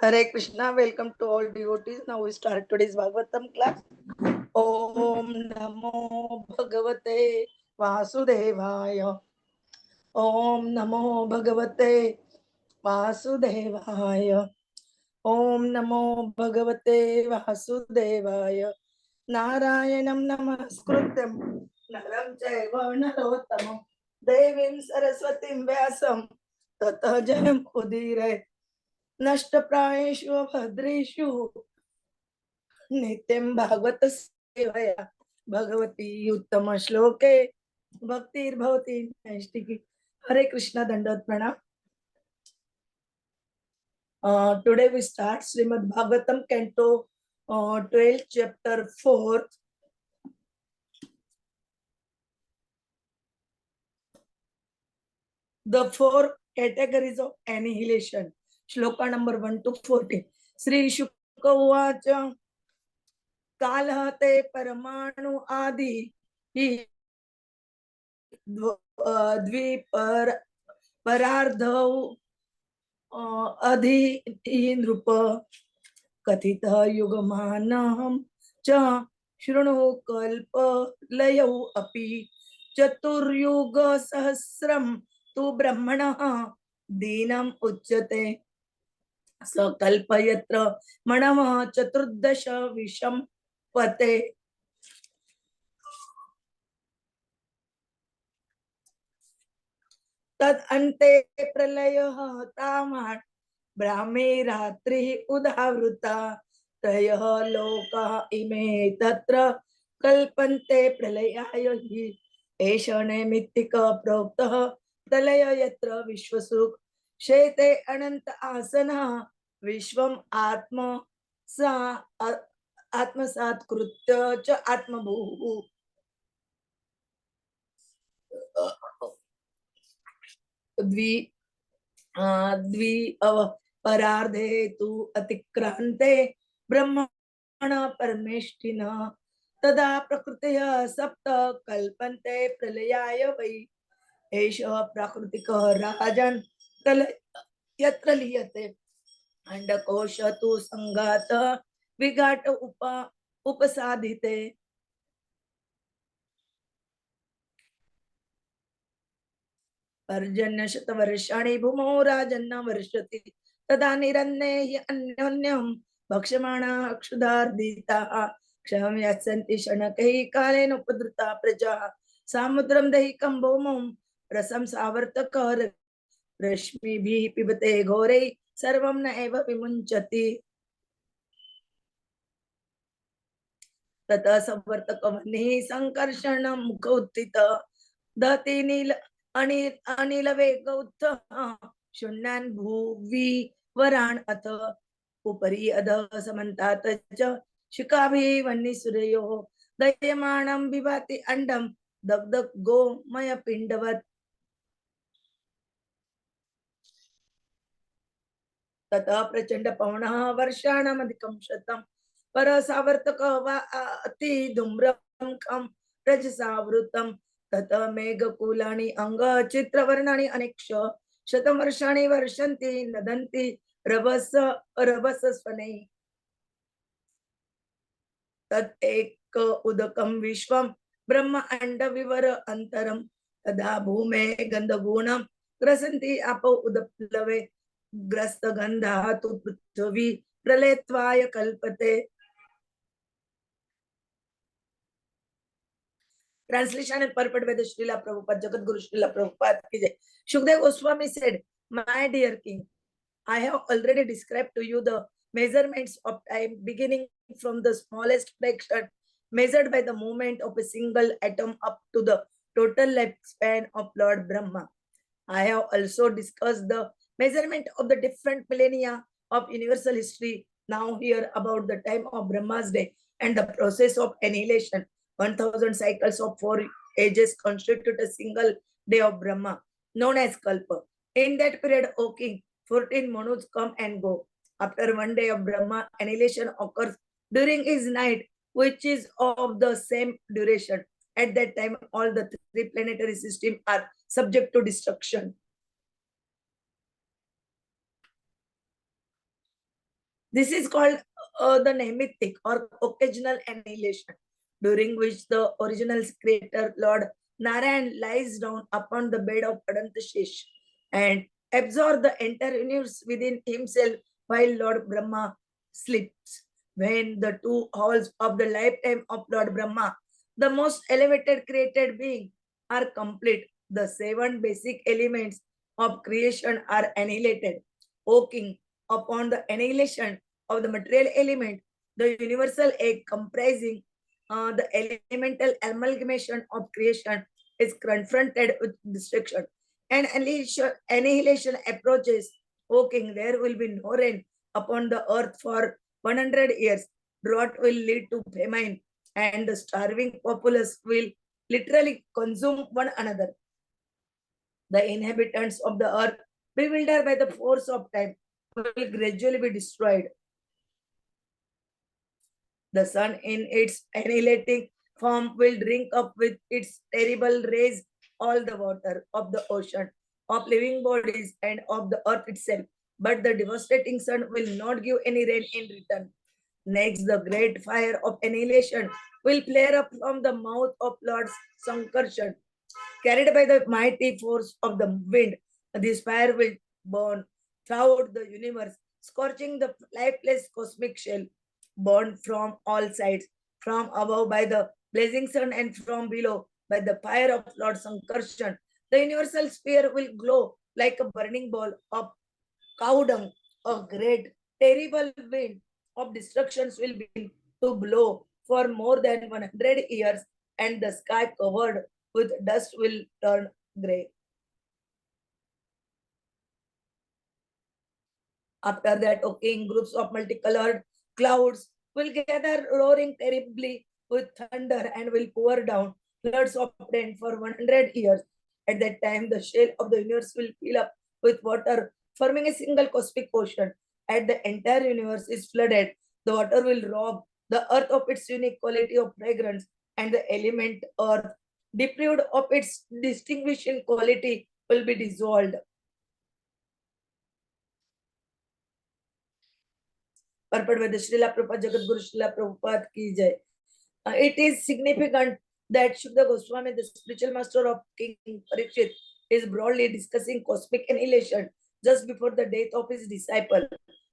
Hare Krishna, welcome to all devotees. Now we start today's Bhagavatam class. Om Namo Bhagavate Vasudevaya. Om Namo Bhagavate Vasudevaya. Om Namo Bhagavate Vasudevaya. Narayanam Namaskrutyam Naram Chaiva Narottamam Devim Saraswatim Vyasam Tata Jayam Udire नष्ट प्रायेषु भद्रेषु नित्यं भागवत सेवया भगवती उत्तम श्लोके भक्तिर्भवति नैष्टिकी. हरे कृष्णा, दंडवत प्रणाम. Today we start Srimad Bhagwatam Canto 12 chapter 4. The four categories of annihilation. Shloka number 1 to 14. Sri Shukka Uvacha कालः ते परमाणु आदि द्विपरार्धौ अधि नृप कथितः युगमानः च शृणु कल्पलयौ अपि चतुर्युग सहस्रं तु ब्रह्मणः दीनम् उच्यते सकल्पयत्र मणवः चतुर्दश विषम पते. तद अन्ते प्रलयः तामात् ब्राह्मे रात्रिः उदावृता त्रयः लोकाः इमे तत्र कल्पन्ते प्रलयाय हि एष नैमित्तिक प्रोक्तः प्रलय यत्र विश्वसुख शेते अनंत आसनः विश्वम आत्मसात् कृत्य च आत्मभूः द्वि परार्धे तु अतिक्रान्ते ब्रह्मण परमेष्टिना तदा प्रकृतयः सप्त कल्पन्ते प्रलयाय वै एष प्राकृतिकः राजन् यत्र लीयते अंडकोश तु संगात विघाट उपसाधिते. पर्जन्य शतवर्षाणि भूमौ राजन्न वर्षति तदा निरन्ने हि अन्योन्यं भक्षमाणाः क्षुधार्दिताः क्षयं यास्यन्ति शनकैः कालेन उपद्रुता प्रजाः सामुद्रं दहिकं भौमं रसं सावर्तकः रश्मिभिः पिबते घोरे सर्वं न एव विमुञ्चति. ततः संवर्तकवह्निः संकर्षणं मुख उत्थित दहति अनिल वेग उत्थः शून्यान् भुवि वरान् अथ उपरि अधः समन्तात् च शुकाभिः वह्निसूरयोः दह्यमानं विभाति अंडं दग्ध गोमय पिण्डवत्. ततः प्रचंड पवनः वर्षाणाम् अधिकं शतं परसावर्तकः वा अति धूम्रं रजसावृतं ततः मेघकूलानि अंग चित्रवर्णानि अनेक्ष शतं वर्षाणि वर्षन्ति नदन्ति रभसस्वनैः तत् एक उदकं विश्वं ब्रह्म अंड विवर अंतरं तदा भूमे गंधगुणं ग्रसन्ति आपो उदप्लवे ग्रस्त गंधा तु पृथ्वी प्रलयत्वाय कल्पते. Translation and purport by the Srila Prabhupada, Jagat Guru Srila Prabhupada ki jai. Shukdev Goswami said, my dear king, I have already described to you the measurements of time beginning from the smallest fraction measured by the movement of a single atom up to the total lifespan of Lord Brahma. I have also discussed the measurement of the different millennia of universal history. Now here about the time of Brahma's day and the process of annihilation. 1000 cycles of 4 ages constitute a single day of Brahma, known as Kalpa. In that period, O king, 14 Manus come and go. After 1 day of Brahma, annihilation occurs during his night, which is of the same duration. At that time, all the 3 planetary systems are subject to destruction. This is called the nemitic or occasional annihilation, during which the original creator, Lord Narayan, lies down upon the bed of Adantashesh and absorbs the entire universe within himself while Lord Brahma sleeps. When the two halls of the lifetime of Lord Brahma, the most elevated created being, are complete, the seven basic elements of creation are annihilated. O King, upon the annihilation of the material element, the universal egg comprising the elemental amalgamation of creation is confronted with destruction. And annihilation approaches, O King, there will be no rain upon the earth for 100 years. Drought will lead to famine, and the starving populace will literally consume one another. The inhabitants of the earth, bewildered by the force of time, will gradually be destroyed. The sun in its annihilating form will drink up with its terrible rays all the water of the ocean, of living bodies, and of the earth itself. But the devastating sun will not give any rain in return. Next, the great fire of annihilation will flare up from the mouth of Lord Sankarshan. Carried by the mighty force of the wind, this fire will burn throughout the universe, scorching the lifeless cosmic shell, burned from all sides, from above by the blazing sun and from below by the fire of Lord Sankarshan. The universal sphere will glow like a burning ball of cow dung. A great, terrible wind of destructions will begin to blow for more than 100 years, and the sky covered with dust will turn gray. After that, okay, groups of multicolored clouds will gather, roaring terribly with thunder, and will pour down floods of rain for 100 years. At that time, the shell of the universe will fill up with water, forming a single cosmic ocean. As the entire universe is flooded, the water will rob the earth of its unique quality of fragrance, and the element earth, deprived of its distinguishing quality, will be dissolved. Purport by the Srila Prabhupada, Jagat Guru Srila Prabhupada ki jai. It is significant that Shukda Goswami, the spiritual master of King Parikshit, is broadly discussing cosmic annihilation just before the death of his disciple.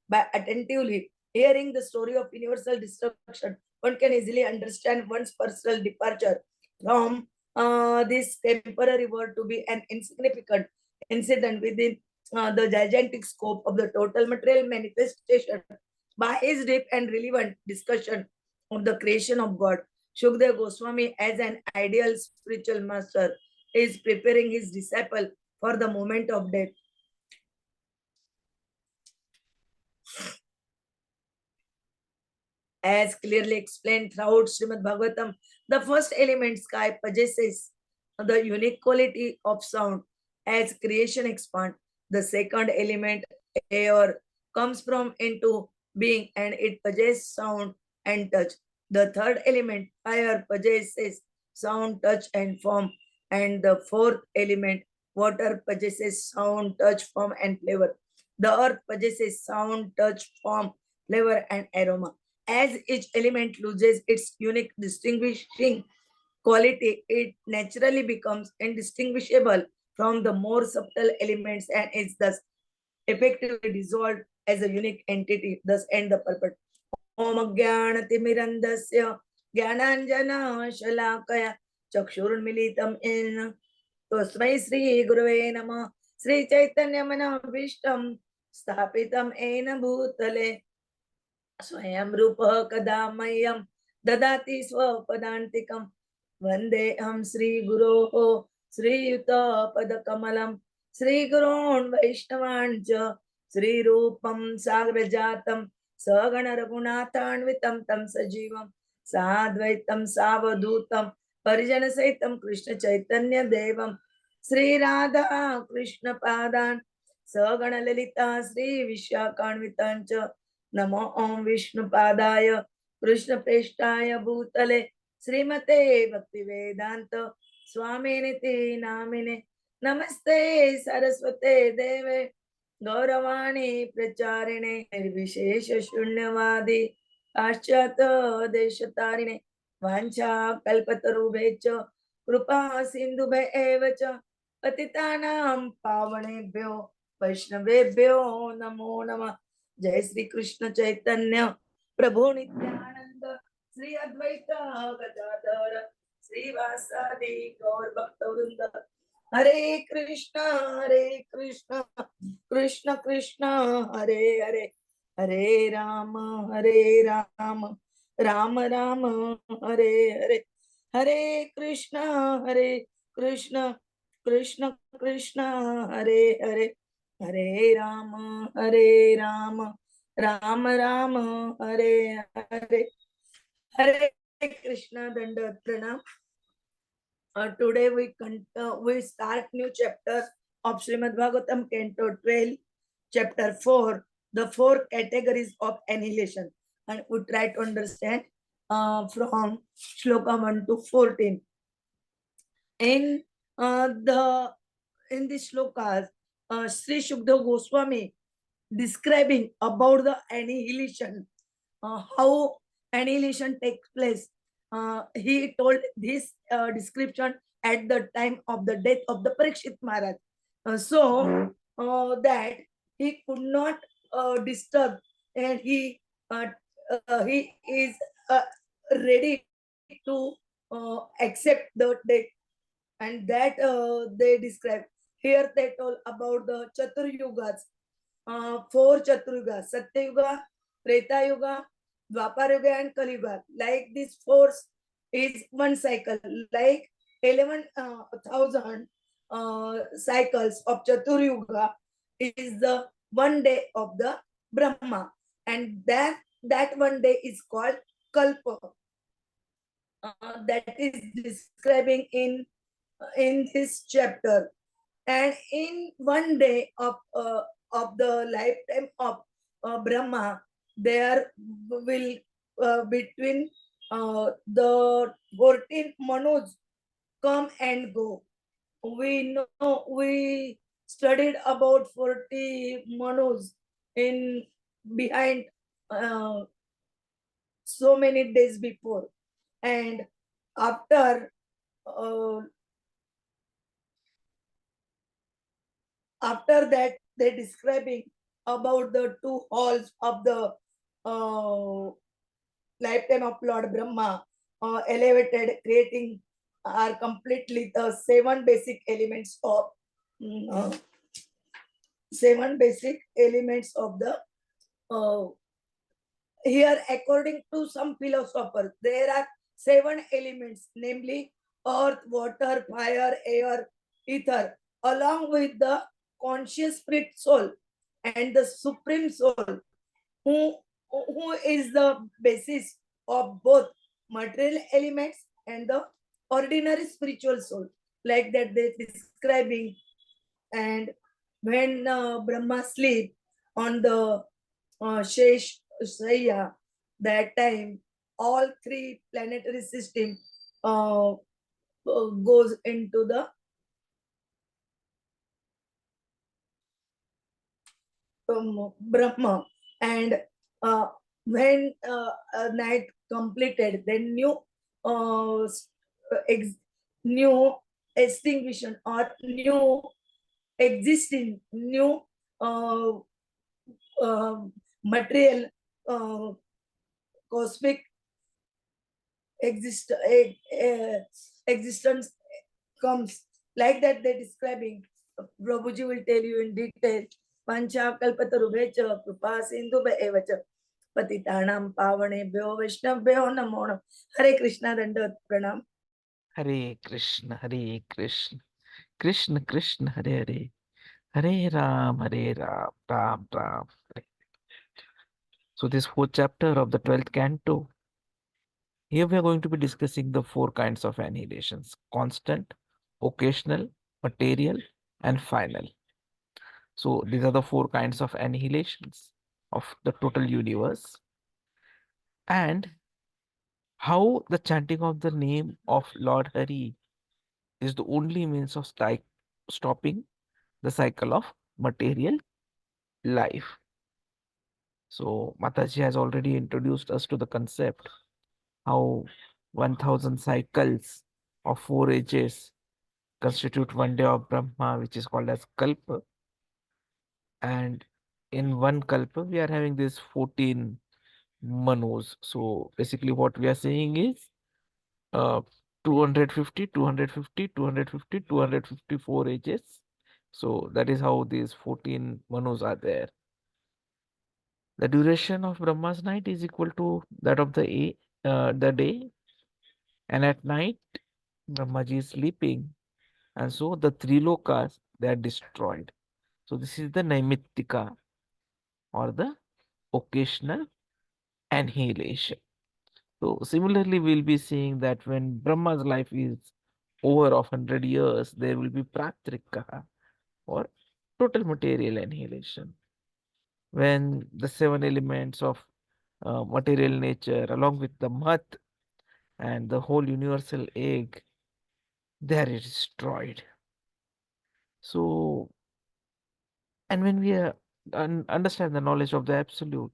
By attentively hearing the story of universal destruction, one can easily understand one's personal departure from this temporary world to be an insignificant incident within the gigantic scope of the total material manifestation. By his deep and relevant discussion of the creation of God, Shukdev Goswami, as an ideal spiritual master, is preparing his disciple for the moment of death. As clearly explained throughout Srimad Bhagwatam, the first element, sky, possesses the unique quality of sound. As creation expands, the second element, air, comes from into being, and it possesses sound and touch. The third element, fire, possesses sound, touch, and form. And the fourth element, water, possesses sound, touch, form, and flavor. The earth possesses sound, touch, form, flavor, and aroma. As each element loses its unique distinguishing quality, it naturally becomes indistinguishable from the more subtle elements and is thus effectively dissolved as a unique entity. Thus end the purport. Om Jnana Jnananjana Shalakaya Chakshurmilitam in Tasmai Sri Gurave Nama Sri Chaitanya Manavishtam Sthapitam Ena Bhutale स्वयं रूपः कदा मह्यं ददाति स्वपदान्तिकं वन्देऽहं श्रीगुरोः श्रीयुतपदकमलं श्रीगुरोन् वैष्णवान् च श्रीरूपं साग्रजातं सगण रघुनाथान्वितं तं सजीवं साद्वैतं सावधूतं परिजनसहितं कृष्ण चैतन्य देवं श्रीराधा कृष्ण पादान् सगण ललिता श्री विशाखान्वितं च नमो ओम विष्णुपादाय कृष्ण प्रेष्ठाय भूतले श्रीमते भक्ति वेदांत स्वामिनिति नामिने नमस्ते सरस्वते देवे गौरवाणी प्रचारिणे निर्विशेष शून्यवादी पाश्चात देशतारिणे वाञ्छा कल्पतरुभ्यश्च कृपा सिन्धुभ्य एव च पतितानां पावनेभ्यो वैष्णवेभ्यो नमो नमः। जय श्री कृष्ण चैतन्य प्रभु नित्यानंद श्री अद्वैत गदाधर श्रीवासादि गौर भक्तवृंद। हरे कृष्ण कृष्ण कृष्ण हरे हरे, हरे राम राम राम हरे हरे, हरे कृष्ण कृष्ण कृष्ण कृष्ण हरे हरे, हरे राम राम राम राम हरे हरे, हरे कृष्णा दंडवत प्रणाम। Today we start new chapter of Srimad Bhagwatam, Canto 12, chapter 4, the four categories of annihilation, and we try to understand from shloka 1 to 14. In this shlokas, Sri Shukdev Goswami describing about the annihilation, how annihilation takes place. He told this description at the time of the death of the Parikshit Maharaj, so that he could not disturb, and he is ready to accept the death, and that they describe here. They told about the Chatur Yugas, four Chaturyugas: Satya Yuga, Treta Yuga, Dwapar Yuga, and Kali Yuga. Like this four is one cycle, like 11,000 cycles of Chaturyuga is the one day of the Brahma, and that one day is called Kalpa. That is describing in this chapter. And in one day of the lifetime of Brahma, there will between the 14 manus come and go. We know, we studied about 40 manus in behind so many days before, and after that they describing about the two halls of the lifetime of Lord Brahma, elevated, creating are completely the seven basic elements of uh, the here. According to some philosophers, there are seven elements, namely earth, water, fire, air, ether, along with the conscious spirit soul and the supreme soul, who is the basis of both material elements and the ordinary spiritual soul. Like that they describing. And when Brahma sleep on the Shesh Shaya, that time all three planetary system goes into the Brahma. And when night completed, then uh, new extinction or new existing new uh, material cosmic existence comes. Like that they describing. Prabhuji will tell you in detail. Pancha kalpatarubhecha kripa sindhu evacha patitanam pavanebhyo vaishnavbhyo namo namaha. Hare Krishna dandavat pranam. Hare Krishna, Hare Krishna, Krishna Krishna, Hare Hare, Hare Ram, Ram Ram. Hare. So this fourth chapter of the 12th canto, here we are going to be discussing the four kinds of annihilations: constant, occasional, material, and final. So these are the four kinds of annihilations of the total universe, and how the chanting of the name of Lord Hari is the only means of stopping the cycle of material life. So Mataji has already introduced us to the concept how 1000 cycles of 4 ages constitute one day of Brahma, which is called as Kalpa. And in one Kalpa, we are having these 14 Manus. So basically, what we are saying is uh, 250, 250, 250, 254 ages. So that is how these 14 Manus are there. The duration of Brahma's night is equal to that of the day, and at night Brahmaji is sleeping, and so the three lokas they are destroyed. So this is the Naimittika or the occasional annihilation. So similarly, we'll be seeing that when Brahma's life is over of 100 years, there will be Pratrika or total material annihilation. When the seven elements of material nature, along with the Mat and the whole universal egg, they are destroyed. So, and when we understand the knowledge of the absolute,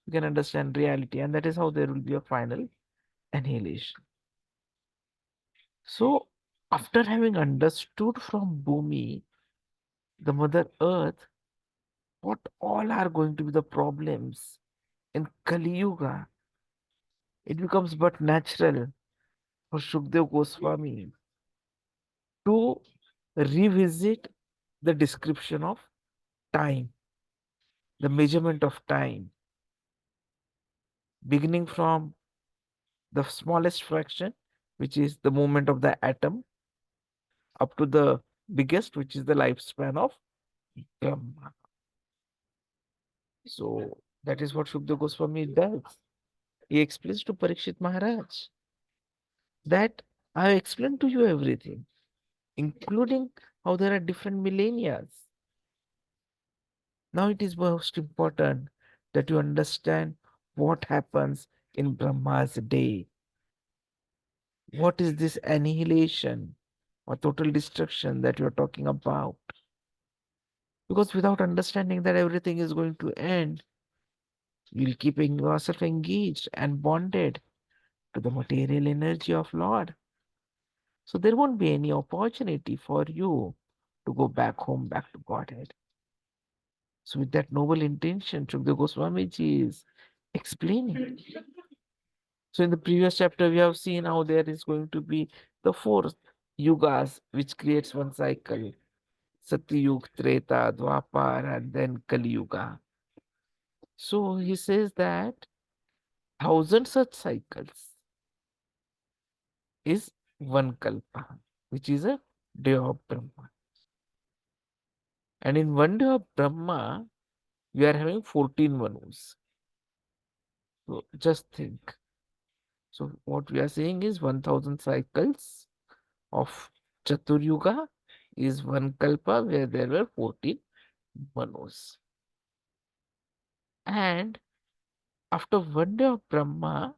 we can understand reality, and that is how there will be a final annihilation. So, after having understood from Bhumi, the Mother Earth, what all are going to be the problems in Kali Yuga, it becomes but natural for Shukdev Goswami to revisit the description of time, the measurement of time, beginning from the smallest fraction, which is the movement of the atom, up to the biggest, which is the lifespan of Brahma. So that is what Shukdev Goswami does. He explains to Parikshit Maharaj that I have explained to you everything, including how there are different millennia. Now it is most important that you understand what happens in Brahma's day. What is this annihilation or total destruction that you're talking about? Because without understanding that everything is going to end, you'll keep yourself engaged and bonded to the material energy of Lord. So there won't be any opportunity for you to go back home, back to Godhead. So with that noble intention, Shukdev Goswami ji is explaining. So in the previous chapter, we have seen how there is going to be the four yugas, which creates one cycle. Satyug, Treta, Dwapar, and then Kali Yuga. So he says that 1,000 such cycles is one kalpa, which is a day of Brahma. And in one day of Brahma, we are having 14 Manus. So just think. So what we are saying is 1,000 cycles of Chatur Yuga is one kalpa where there were 14 Manus. And after one day of Brahma,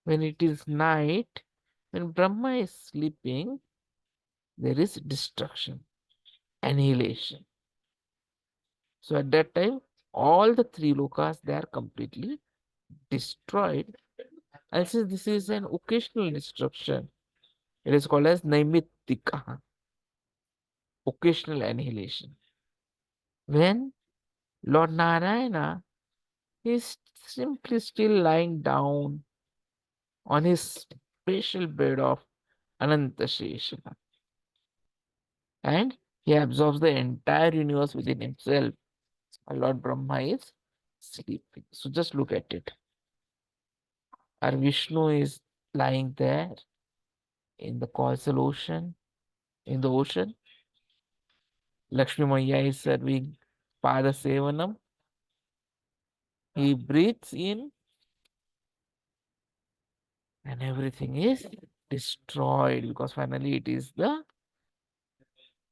when it is night, when Brahma is sleeping, there is destruction, annihilation. So at that time, all the three lokas they are completely destroyed. And since this is an occasional destruction, it is called as Naimittika, occasional annihilation. When Lord Narayana is simply still lying down on his special bed of Anantashesha, and he absorbs the entire universe within himself. And Lord Brahma is sleeping. So just look at it. Our Vishnu is lying there in the causal ocean, in the ocean. Lakshmi Maya is serving Pada Sevanam. He breathes in and everything is destroyed because finally it is the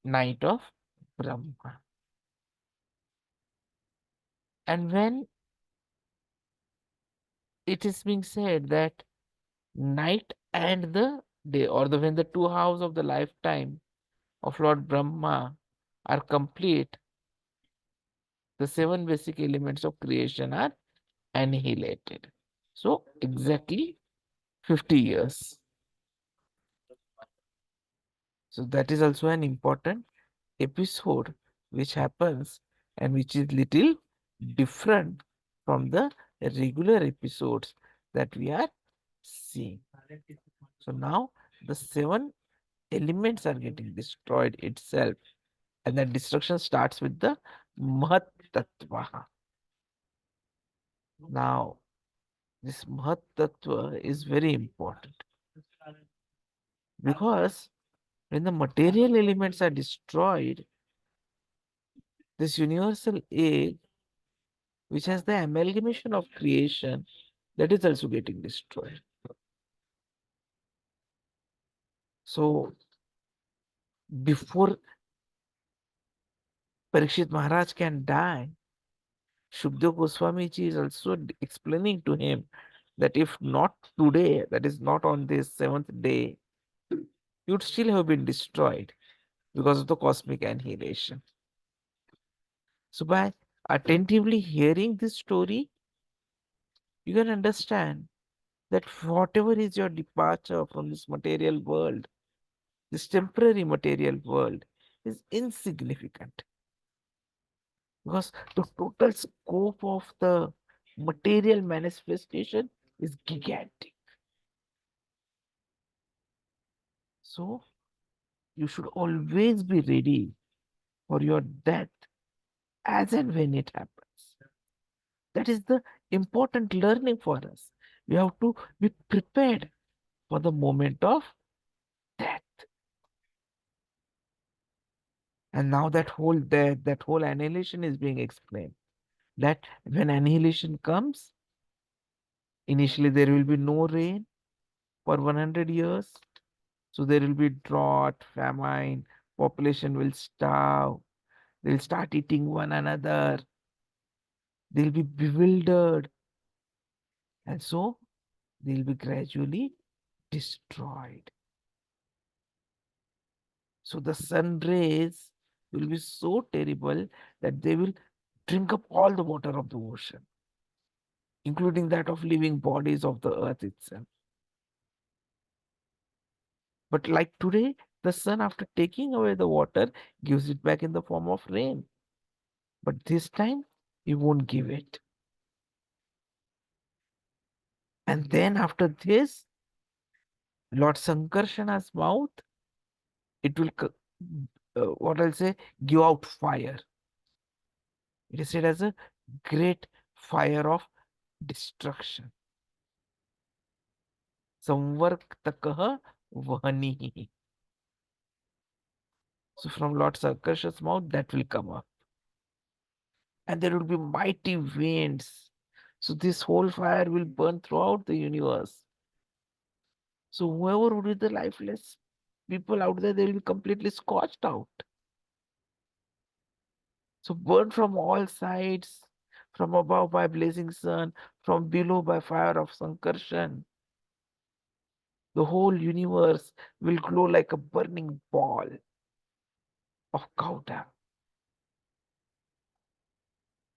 night of Brahma. And when it is being said that night and the day, or when the two halves of the lifetime of Lord Brahma are complete, the 7 basic elements of creation are annihilated. So exactly 50 years. So that is also an important episode which happens and which is little different from the regular episodes that we are seeing. So now the 7 elements are getting destroyed itself, and that destruction starts with the Mahat Tattva. Now, this Mahat Tattva is very important because when the material elements are destroyed, this universal egg, which has the amalgamation of creation, that is also getting destroyed. So, before Parikshit Maharaj can die, Shukdev Goswami ji is also explaining to him that if not today, that is not on this 7th day, you'd still have been destroyed because of the cosmic annihilation. So, by attentively hearing this story, you can understand that whatever is your departure from this material world, this temporary material world, is insignificant because the total scope of the material manifestation is gigantic. So, you should always be ready for your death as and when it happens. That is the important learning for us. We have to be prepared for the moment of death. And now that whole death, that whole annihilation is being explained. That when annihilation comes, initially there will be no rain for 100 years. So there will be drought, famine, population will starve, they'll start eating one another, they'll be bewildered, and so they'll be gradually destroyed. So the sun rays will be so terrible that they will drink up all the water of the ocean, including that of living bodies of the earth itself. But like today, the sun, after taking away the water, gives it back in the form of rain. But this time, he won't give it. And then after this, Lord Sankarsana's mouth, it will, what I'll say, give out fire. It is said as a great fire of destruction. Samvartakah vahanihi. So from Lord Sankarsana's mouth, that will come up. And there will be mighty winds. So this whole fire will burn throughout the universe. So whoever would be the lifeless people out there, they will be completely scorched out. So burn from all sides, from above by blazing sun, from below by fire of Sankarshan. The whole universe will glow like a burning ball of Gauda.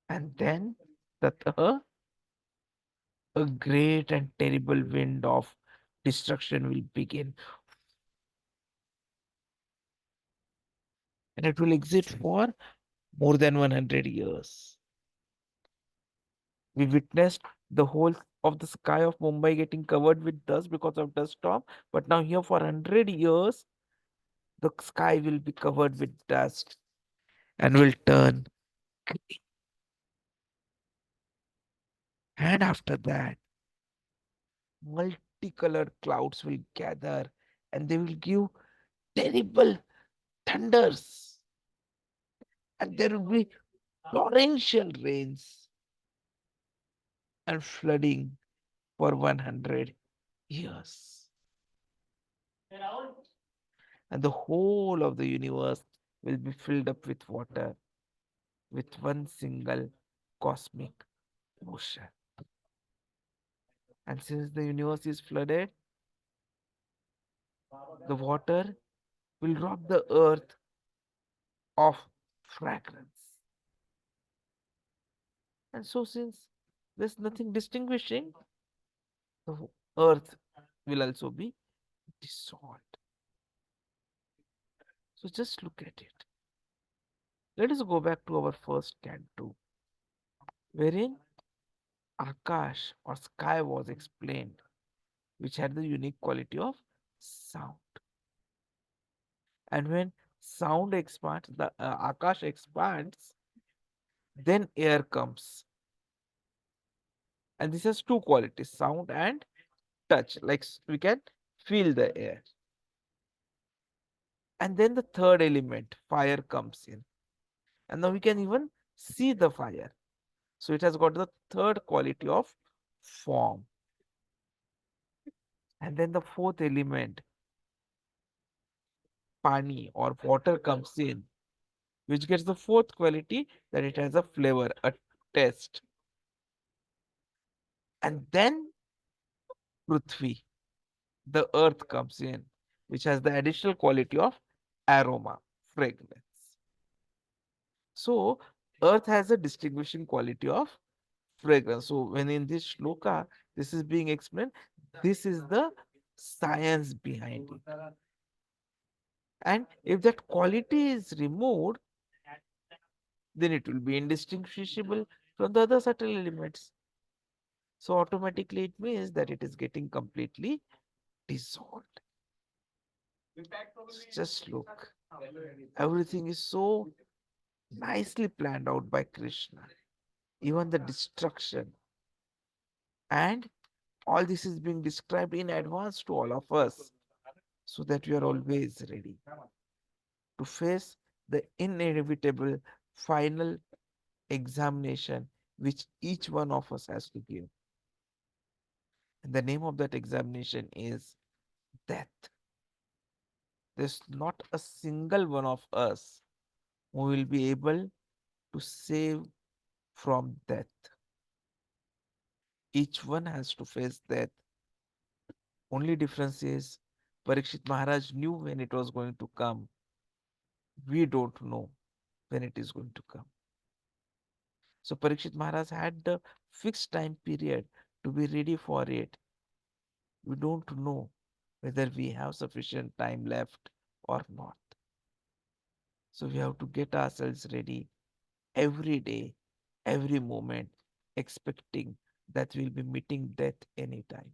And then Tatah, a great and terrible wind of destruction will begin. And it will exist for more than 100 years. We witnessed the whole of the sky of Mumbai getting covered with dust because of dust storm. But now here for 100 years, the sky will be covered with dust and will turn green. And after that, multicolored clouds will gather and they will give terrible thunders. And there will be torrential rains and flooding for 100 years. And the whole of the universe will be filled up with water with one single cosmic ocean. And since the universe is flooded, the water will rob the earth of fragrance. And so since there's nothing distinguishing, the earth will also be dissolved. So just look at it. Let us go back to our first canto, wherein Akash or sky was explained, which had the unique quality of sound. And when sound expands, the Akash expands, then air comes. And this has two qualities, sound and touch. Like we can feel the air. And then the third element, fire, comes in. And now we can even see the fire. So it has got the third quality of form. And then the fourth element, pani or water, comes in, which gets the fourth quality, that it has a flavor, a taste. And then Prithvi, the earth, comes in, which has the additional quality of aroma, fragrance. So earth has a distinguishing quality of fragrance. So when in this shloka, this is being explained, this is the science behind it. And if that quality is removed, then it will be indistinguishable from the other subtle elements. So automatically it means that it is getting completely dissolved. Just look. Everything is so nicely planned out by Krishna. Even the destruction. And all this is being described in advance to all of us so that we are always ready to face the inevitable final examination which each one of us has to give. And the name of that examination is death. There's not a single one of us who will be able to save from death. Each one has to face death. Only difference is Parikshit Maharaj knew when it was going to come. We don't know when it is going to come. So Parikshit Maharaj had the fixed time period to be ready for it. We don't know whether we have sufficient time left or not. So we have to get ourselves ready every day, every moment, expecting that we'll be meeting death anytime.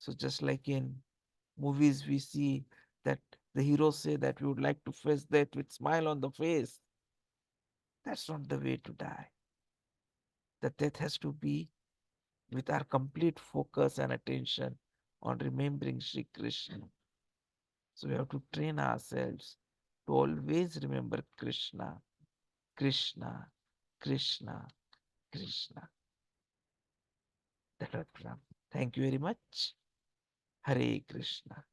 So just like in movies, we see that the heroes say that we would like to face death with smile on the face. That's not the way to die. The death has to be with our complete focus and attention on remembering Sri Krishna. So we have to train ourselves to always remember Krishna, Krishna, Krishna, Krishna. That was Ram. Thank you very much. Hare Krishna.